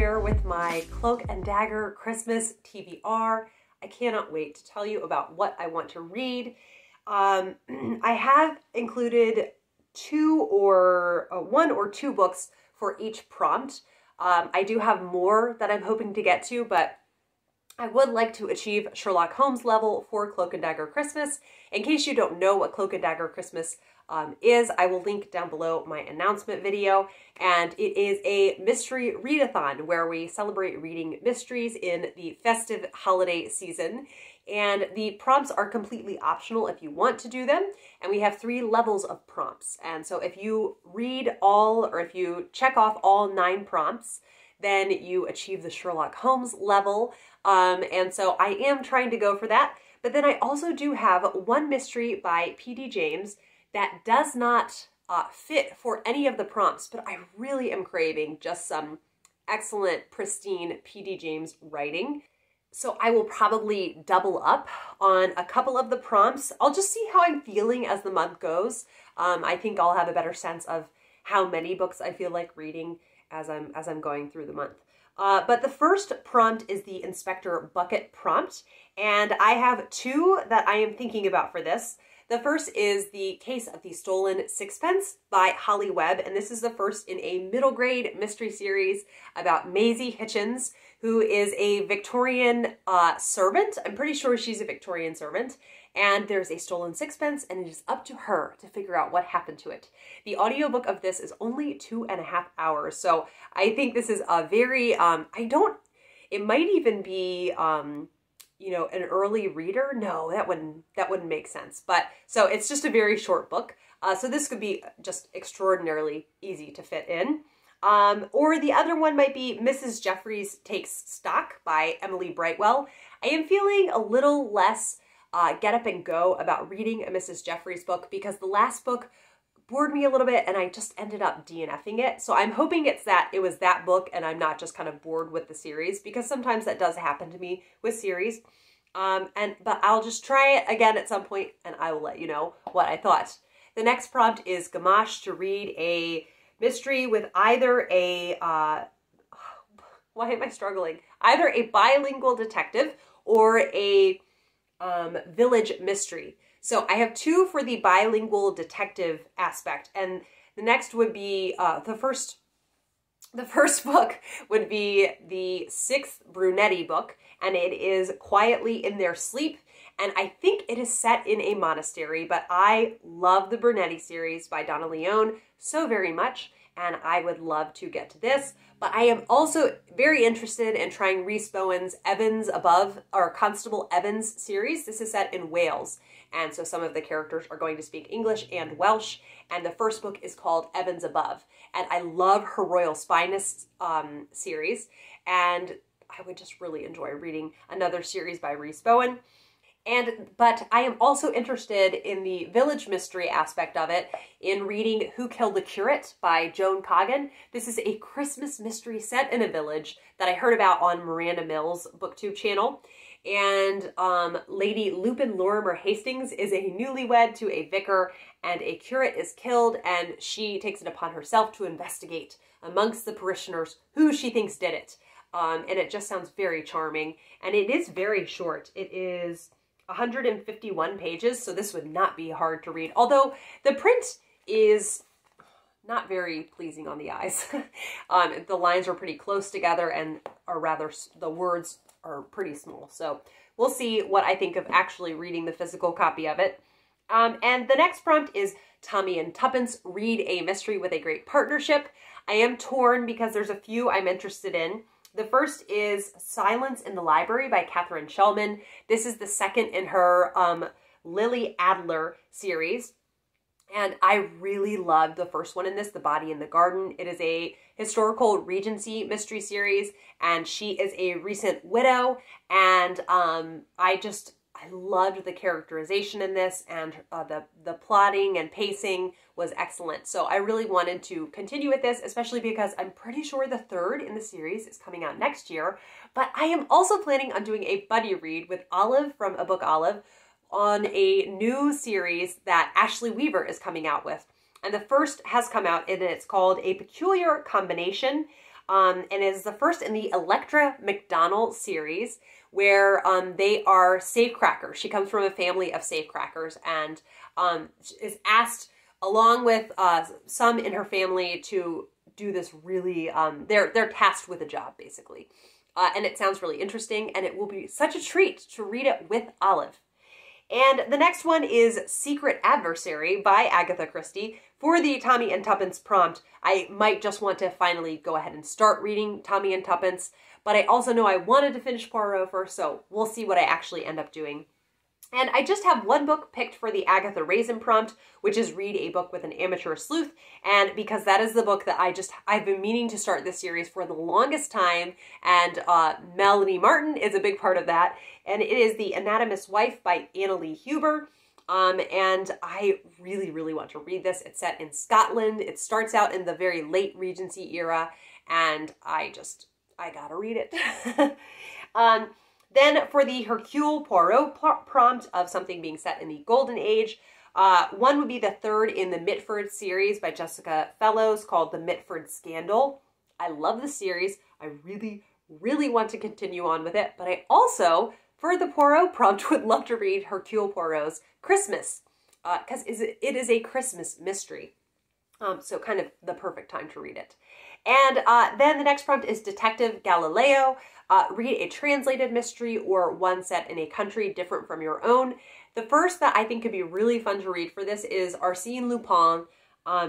here with my Cloak and Dagger Christmas TBR. I cannot wait to tell you about what I want to read. I have included one or two books for each prompt. I do have more that I'm hoping to get to, but I would like to achieve Sherlock Holmes level for Cloak and Dagger Christmas. In case you don't know what Cloak and Dagger Christmas is, I will link down below my announcement video. And it is a mystery readathon where we celebrate reading mysteries in the festive holiday season. And the prompts are completely optional if you want to do them. And we have 3 levels of prompts. And so if you read all, or if you check off all 9 prompts, then you achieve the Sherlock Holmes level. And so I am trying to go for that. But then I also do have one mystery by P.D. James that does not fit for any of the prompts, but I really am craving just some excellent, pristine P.D. James writing. So I will probably double up on a couple of the prompts. I'll just see how I'm feeling as the month goes. I think I'll have a better sense of how many books I feel like reading as I'm going through the month. But the first prompt is the Inspector Bucket prompt, and I have 2 that I am thinking about for this. The first is The Case of the Stolen Sixpence by Holly Webb, and this is the first in a middle grade mystery series about Maisie Hitchens, who is a Victorian servant. I'm pretty sure she's a Victorian servant, and there's a stolen sixpence, and it is up to her to figure out what happened to it. The audiobook of this is only 2.5 hours, so I think this is a very, it might even be, you know, an early reader. No, that wouldn't make sense. But so it's just a very short book. So this could be just extraordinarily easy to fit in. Or the other one might be Mrs. Jeffries Takes Stock by Emily Brightwell. I am feeling a little less get up and go about reading a Mrs. Jeffries book because the last book bored me a little bit and I just ended up DNFing it. So I'm hoping it was that book and I'm not just kind of bored with the series, because sometimes that does happen to me with series. But I'll just try it again at some point and I will let you know what I thought. The next prompt is Gamache to read a mystery with either a, why am I struggling? Either a bilingual detective or a village mystery. So I have 2 for the bilingual detective aspect, and the next would be, the first book would be the 6th Brunetti book, and it is Quietly in Their Sleep, and I think it is set in a monastery, but I love the Brunetti series by Donna Leone so very much, and I would love to get to this. But I am also very interested in trying Rhys Bowen's Evans Above, or Constable Evans series. This is set in Wales, and so some of the characters are going to speak English and Welsh, and the first book is called Evans Above. And I love her Royal Spyness series, and I would just really enjoy reading another series by Rhys Bowen. But I am also interested in the village mystery aspect of it, in reading Who Killed the Curate by Joan Coggan. This is a Christmas mystery set in a village that I heard about on Miranda Mills' BookTube channel. And Lady Lupin Lorimer Hastings is a newlywed to a vicar, and a curate is killed, and she takes it upon herself to investigate amongst the parishioners who she thinks did it. And it just sounds very charming, and it is very short. It is 151 pages, so this would not be hard to read. Although the print is not very pleasing on the eyes. The lines are pretty close together, and the words are pretty small. So we'll see what I think of actually reading the physical copy of it. And the next prompt is Tommy and Tuppence Read a Mystery with a Great Partnership. I am torn because there's a few I'm interested in. The first is Silence in the Library by Catherine Shellman. This is the second in her Lily Adler series. And I really loved the first one in this, The Body in the Garden. It is a historical Regency mystery series, and she is a recent widow. And I loved the characterization in this, and the plotting and pacing was excellent. So I really wanted to continue with this, especially because I'm pretty sure the 3rd in the series is coming out next year. But I am also planning on doing a buddy read with Olive from A Book Olive on a new series that Ashley Weaver is coming out with. And the first has come out, and it's called A Peculiar Combination. and is the first in the Electra McDonald series, where they are safecrackers. She comes from a family of safecrackers and is asked, along with some in her family, to do this really, they're tasked with a job, basically. And it sounds really interesting, and it will be such a treat to read it with Olive. And the next one is Secret Adversary by Agatha Christie. For the Tommy and Tuppence prompt, I might just want to finally go ahead and start reading Tommy and Tuppence, but I also know I wanted to finish Poirot first, so we'll see what I actually end up doing. And I just have one book picked for the Agatha Raisin prompt, which is Read a Book with an Amateur Sleuth. And because that is the book that I've been meaning to start this series for the longest time. And Melanie Martin is a big part of that. And it is The Anatomist's Wife by Annalee Huber. And I really, really want to read this. It's set in Scotland. It starts out in the very late Regency era. And I gotta read it. Then for the Hercule Poirot prompt of something being set in the Golden Age, one would be the third in the Mitford series by Jessica Fellowes called The Mitford Scandal. I love the series. I really, really want to continue on with it. But I also, for the Poirot prompt, would love to read Hercule Poirot's Christmas, because it is a Christmas mystery. So kind of the perfect time to read it. And then the next prompt is Detective Galileo. Read a translated mystery or one set in a country different from your own. The first that I think could be really fun to read for this is Arsène Lupin,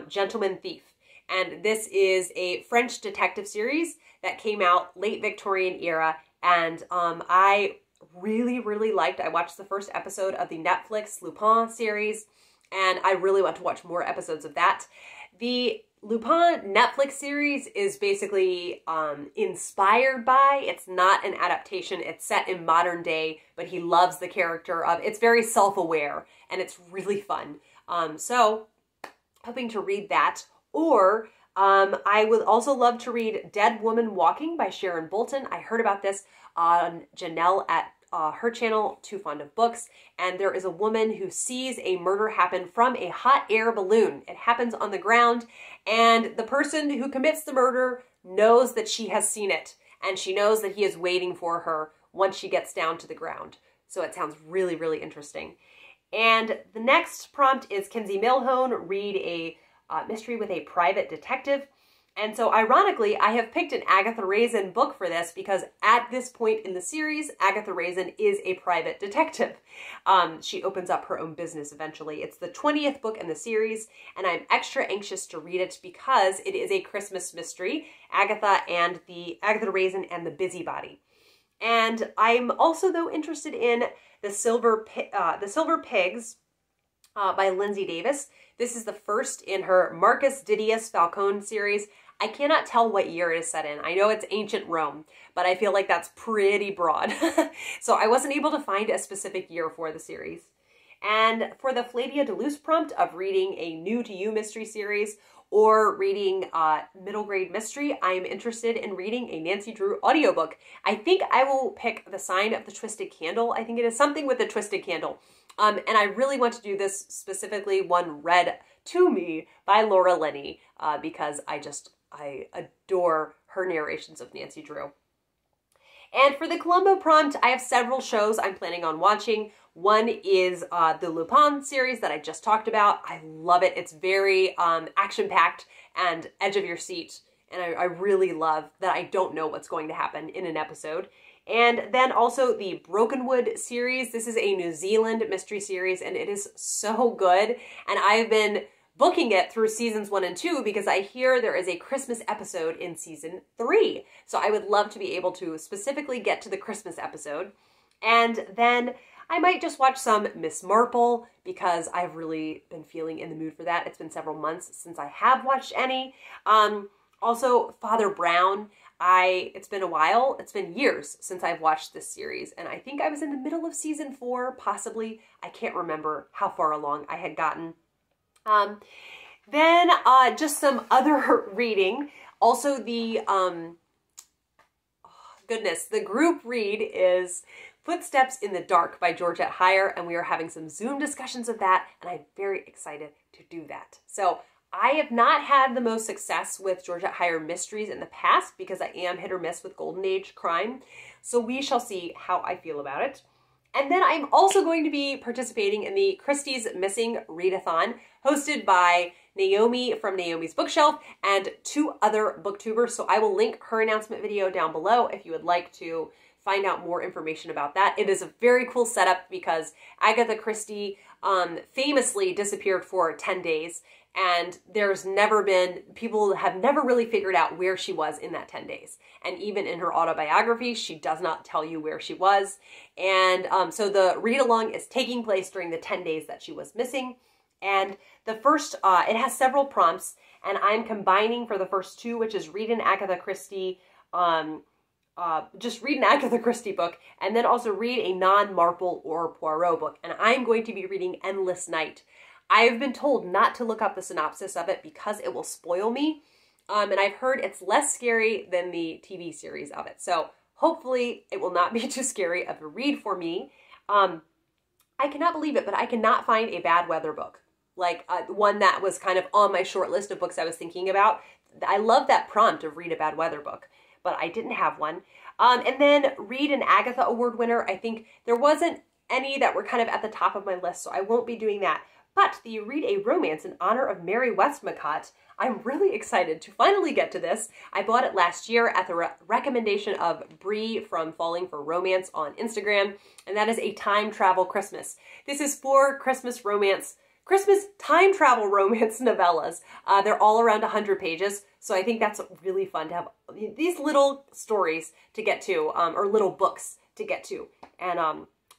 Gentleman Thief. And this is a French detective series that came out late Victorian era. And I really, really liked, I watched the first episode of the Netflix Lupin series, and I really want to watch more episodes of that. The Lupin Netflix series is basically inspired by, it's not an adaptation, it's set in modern day, but he loves the character of, it's very self-aware, and it's really fun. So, hoping to read that. Or, I would also love to read Dead Woman Walking by Sharon Bolton. I heard about this on Janelle at her channel, Too Fond of Books, and there is a woman who sees a murder happen from a hot air balloon. It happens on the ground, and the person who commits the murder knows that she has seen it, and she knows that he is waiting for her once she gets down to the ground. So it sounds really, really interesting. And the next prompt is Kinsey Millhone, read a mystery with a private detective. And so ironically, I have picked an Agatha Raisin book for this because at this point in the series, Agatha Raisin is a private detective. She opens up her own business eventually. It's the 20th book in the series, and I'm extra anxious to read it because it is a Christmas mystery, Agatha Raisin and the Busybody. And I'm also, though, interested in The Silver Pigs by Lindsay Davis. This is the first in her Marcus Didius Falcone series. I cannot tell what year it is set in. I know it's ancient Rome, but I feel like that's pretty broad. So I wasn't able to find a specific year for the series. And for the Flavia de Luce prompt of reading a new to you mystery series or reading middle grade mystery, I am interested in reading a Nancy Drew audiobook. I think I will pick The Sign of the Twisted Candle. I think it is something with the Twisted Candle. And I really want to do this, specifically one read to me by Laura Linney, because I adore her narrations of Nancy Drew. And for the Columbo prompt, I have several shows I'm planning on watching. One is the Lupin series that I just talked about. I love it. It's very action-packed and edge of your seat. And I really love that I don't know what's going to happen in an episode. And then also the Brokenwood series. This is a New Zealand mystery series, and it is so good. And I've been booking it through seasons 1 and 2 because I hear there is a Christmas episode in season 3. So I would love to be able to specifically get to the Christmas episode. And then I might just watch some Miss Marple because I've really been feeling in the mood for that. It's been several months since I have watched any. Also, Father Brown. It's been a while. It's been years since I've watched this series, and I think I was in the middle of season 4, possibly. I can't remember how far along I had gotten. Then just some other reading. Also the, the group read is Footsteps in the Dark by Georgette Heyer, and we are having some Zoom discussions of that, and I'm very excited to do that. So I have not had the most success with Georgette Heyer mysteries in the past because I am hit or miss with Golden Age crime. So we shall see how I feel about it. And then I'm also going to be participating in the Christie's Missing Readathon, hosted by Naomi from Naomi's Bookshelf and 2 other booktubers. So I will link her announcement video down below if you would like to find out more information about that. It is a very cool setup because Agatha Christie famously disappeared for 10 days. And people have never really figured out where she was in that 10 days. And even in her autobiography, she does not tell you where she was. And so the read-along is taking place during the 10 days that she was missing. And the first, it has several prompts, and I'm combining for the first 2, which is read an Agatha Christie, just read an Agatha Christie book, and then also read a non-Marple or Poirot book. And I'm going to be reading Endless Night. I've been told not to look up the synopsis of it because it will spoil me. And I've heard it's less scary than the TV series of it. So hopefully it will not be too scary of a read for me. I cannot believe it, but I cannot find a bad weather book. Like one that was kind of on my short list of books I was thinking about. I love that prompt of read a bad weather book, but I didn't have one. And then read an Agatha Award winner. I think there wasn't any that were kind of at the top of my list, so I won't be doing that. But the Read a Romance in honor of Mary Westmacott, I'm really excited to finally get to this. I bought it last year at the recommendation of Bree from Falling for Romance on Instagram, and that is a time travel Christmas. This is 4 Christmas time travel romance novellas. They're all around 100 pages, so I think that's really fun to have these little stories to get to, or little books to get to, and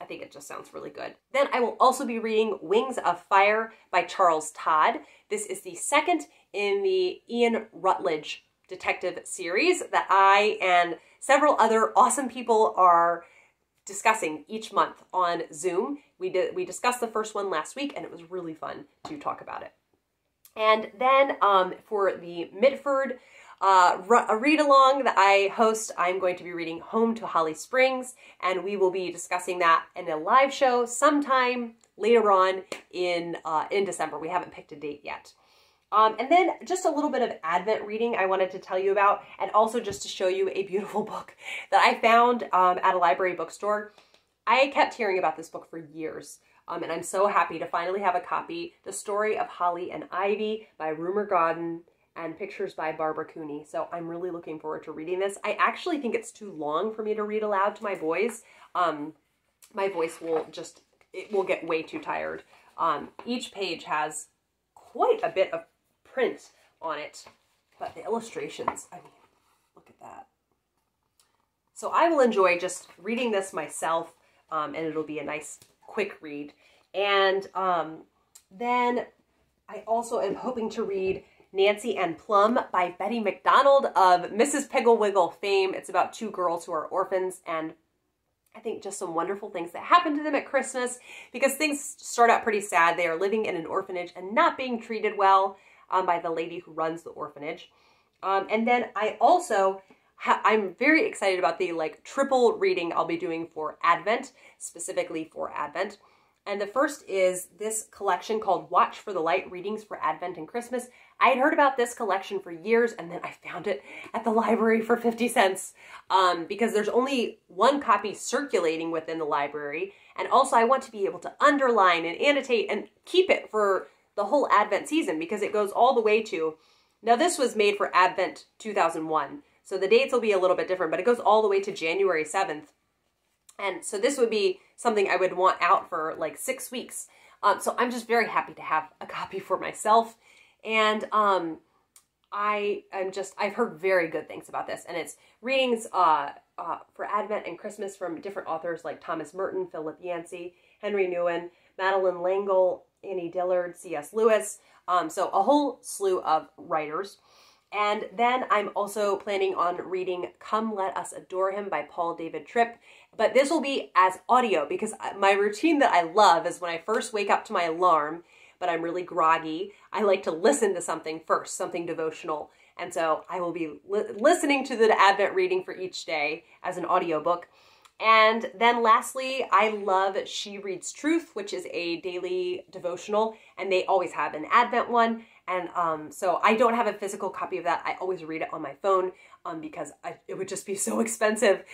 I think it just sounds really good. Then I will also be reading Wings of Fire by Charles Todd. This is the second in the Ian Rutledge detective series that I and several other awesome people are discussing each month on Zoom. We discussed the first one last week, and it was really fun to talk about it. And then for the Mitford a read-along that I host, I'm going to be reading Home to Holly Springs, and we will be discussing that in a live show sometime later on in December. We haven't picked a date yet. And then just a little bit of Advent reading I wanted to tell you about, and also just to show you a beautiful book that I found at a library bookstore. I kept hearing about this book for years, and I'm so happy to finally have a copy. The Story of Holly and Ivy by Rumer Godden, and pictures by Barbara Cooney. So I'm really looking forward to reading this. I actually think it's too long for me to read aloud to my boys. My voice will get way too tired. Each page has quite a bit of print on it, but the illustrations, I mean, look at that. So I will enjoy just reading this myself, and it'll be a nice quick read. And then I also am hoping to read Nancy and Plum by Betty McDonald of Mrs. Piggle-Wiggle fame. It's about 2 girls who are orphans, and I think just some wonderful things that happen to them at Christmas, because things start out pretty sad. They are living in an orphanage and not being treated well by the lady who runs the orphanage. And then I also, I'm very excited about the triple reading I'll be doing for Advent, specifically for Advent. And the first is this collection called Watch for the Light, Readings for Advent and Christmas. I had heard about this collection for years, and then I found it at the library for 50 cents because there's only 1 copy circulating within the library. And also I want to be able to underline and annotate and keep it for the whole Advent season, because it goes all the way to, now this was made for Advent 2001, so the dates will be a little bit different, but it goes all the way to January 7th. And so this would be something I would want out for 6 weeks. So I'm just very happy to have a copy for myself. And I've heard very good things about this. And it's readings for Advent and Christmas from different authors like Thomas Merton, Philip Yancey, Henry Nguyen, Madeline L'Engle, Annie Dillard, C.S. Lewis. So a whole slew of writers. And then I'm also planning on reading Come Let Us Adore Him by Paul David Tripp. But this will be as audio, because my routine that I love is when I first wake up to my alarm, but I'm really groggy, I like to listen to something first, something devotional. And so I will be listening to the Advent reading for each day as an audiobook. And then lastly, I love She Reads Truth, which is a daily devotional, and they always have an Advent one. And so I don't have a physical copy of that. I always read it on my phone because it would just be so expensive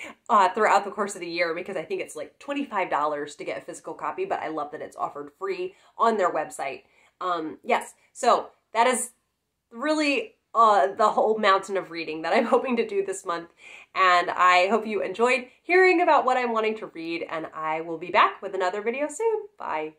throughout the course of the year, because I think it's like $25 to get a physical copy, but I love that it's offered free on their website. Yes, so that is really the whole mountain of reading that I'm hoping to do this month. And I hope you enjoyed hearing about what I'm wanting to read, and I will be back with another video soon. Bye.